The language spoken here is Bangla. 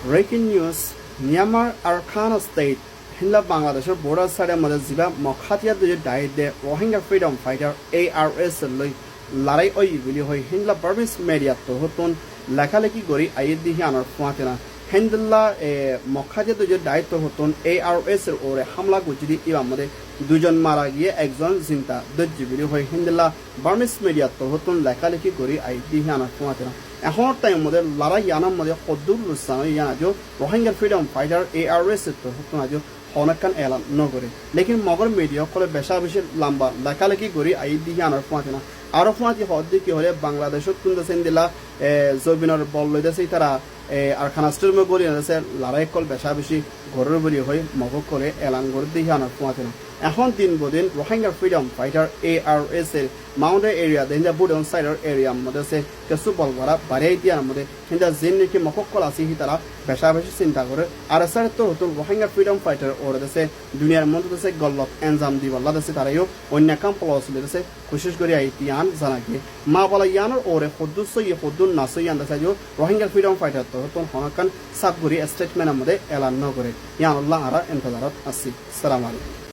breaking news Myanmar Arakan state হিন্দা বাংলাদেশের বর্ডার সাইডের মধ্যে যা মখাতিয়া দুই দায়িত্বে রোহিঙ্গা ফ্রিডম ফাইটার ARS লৈ লড়াই ওই বুলি হই হিন্দলা বার্মিস মিডিয়া তো হতন লেখালেখি করি আইয়ের দিহি আনার ফুয়াতেনা হিন্দলা মখাতিয়া দুই দায়িত্ব হতন ARS এর ওরে হামলা গুজরি ইবা মধ্যে দুজন মারা গিয়ে একজন জিন্তা দজ্জি বুলি হই হিন্দলা বার্মিস মিডিয়া তো হতন লেখালেখি করি আইয়ের দিহি আনার ফুয়াতেনা এখন টাইম মধ্যে লড়াই ইয়ানার মধ্যে কদ্দুর রুসানো ইয়ানাজো রোহিঙ্গা ফ্রিডম ফাইটার ARS তো হতন আজো অনেকখান এলান নগরে লেকিন মগর মিডিয়া কলে বেশা বেশি লম্বা লেখালেখি করি আই দিকে আনার ফুঁয়াতে না আরো ফুঁয়াতি হদ্দি কি হলে বাংলাদেশত কিন্তু সেন্দিলা জবিনের বল লইতেছে তারা আর খানাস্টের মধ্যে গড়ি আছে লড়াই কল বেশা বেশি ঘরের বলি হয়ে মগর করে এলান করে দিকে আনার ফুঁয়াতে না এখন দিন বদিন রোহিঙ্গা ফ্রিডম ফাইটার ARS এর মাউন্টেন এরিয়া দেন্দা বুডন সাইডর এরিয়া মধ্যে সে কিছু বল ভরা বাড়িয়ে দিয়ার মধ্যে কিন্তু জিন নাকি মককল আছে হি তারা বেশা বেশি চিন্তা করে আর স্যার তো হতো রোহিঙ্গা ফ্রিডম ফাইটার ওরা দেশে দুনিয়ার মধ্যে দেশে গল্লত এনজাম দি বল্লা দেশে তারাইও অন্য কাম প্লস দেশে কোশিশ করে আইতিয়ান জানাকে মা বলা ইয়ানোর ওরে হদ্দুস ই হদ্দুন নাসই আন্দা সাইজো রোহিঙ্গা ফ্রিডম ফাইটার তো হতো হনকান সাবগুরি স্টেটমেন্টের মধ্যে এলান ন করে ইয়ানুল্লাহ আরা ইন্তজারত আসি আসসালামু আলাইকুম